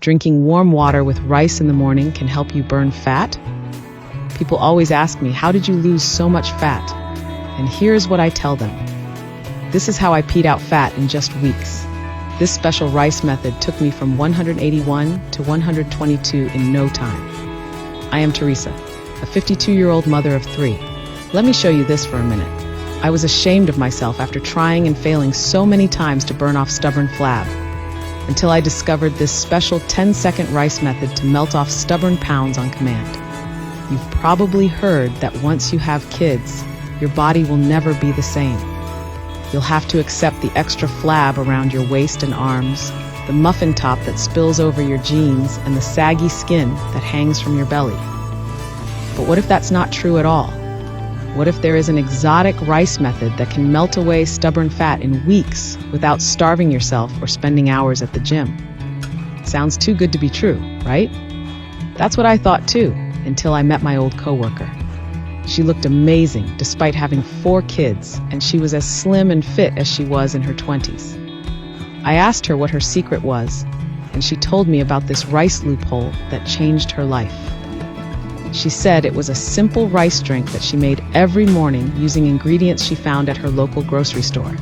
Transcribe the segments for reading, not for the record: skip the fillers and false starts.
drinking warm water with rice in the morning can help you burn fat? People always ask me, how did you lose so much fat? And here's what I tell them. This is how I peed out fat in just weeks. This special rice method took me from 181 to 122 in no time. I am Teresa, a 52-year-old mother of 3. Let me show you this for a minute. I was ashamed of myself after trying and failing so many times to burn off stubborn flab, until I discovered this special 10-second rice method to melt off stubborn pounds on command. You've probably heard that once you have kids, your body will never be the same. You'll have to accept the extra flab around your waist and arms, the muffin top that spills over your jeans, and the saggy skin that hangs from your belly. But what if that's not true at all? What if there is an exotic rice method that can melt away stubborn fat in weeks without starving yourself or spending hours at the gym? Sounds too good to be true, right? That's what I thought too, until I met my old coworker. She looked amazing despite having 4 kids, and she was as slim and fit as she was in her 20s. I asked her what her secret was, and she told me about this rice loophole that changed her life. She said it was a simple rice drink that she made every morning using ingredients she found at her local grocery store.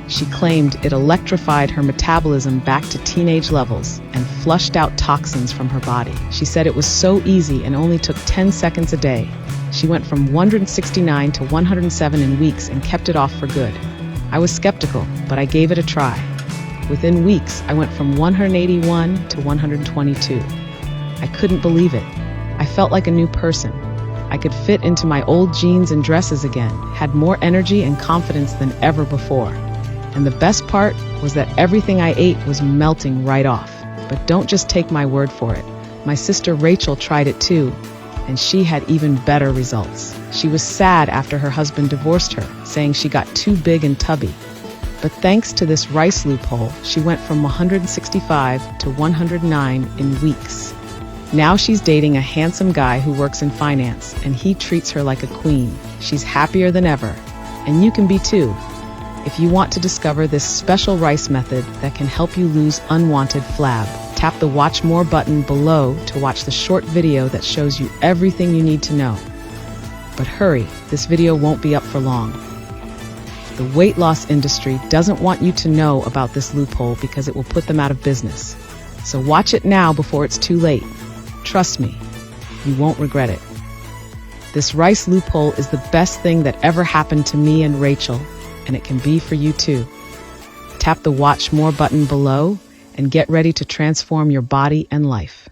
She claimed it electrified her metabolism back to teenage levels and flushed out toxins from her body. She said it was so easy and only took 10 seconds a day. She went from 169 to 107 in weeks and kept it off for good. I was skeptical, but I gave it a try. Within weeks, I went from 181 to 122. I couldn't believe it. I felt like a new person. I could fit into my old jeans and dresses again, had more energy and confidence than ever before. And the best part was that everything I ate was melting right off. But don't just take my word for it. My sister Rachel tried it too, and she had even better results. She was sad after her husband divorced her, saying she got too big and tubby. But thanks to this rice loophole, she went from 165 to 109 in weeks. Now she's dating a handsome guy who works in finance, and he treats her like a queen. She's happier than ever, and you can be too. If you want to discover this special rice method that can help you lose unwanted flab, tap the Watch More button below to watch the short video that shows you everything you need to know. But hurry, this video won't be up for long. The weight loss industry doesn't want you to know about this loophole because it will put them out of business. So watch it now before it's too late. Trust me, you won't regret it. This rice loophole is the best thing that ever happened to me and Rachel, and it can be for you too. Tap the Watch More button below and get ready to transform your body and life.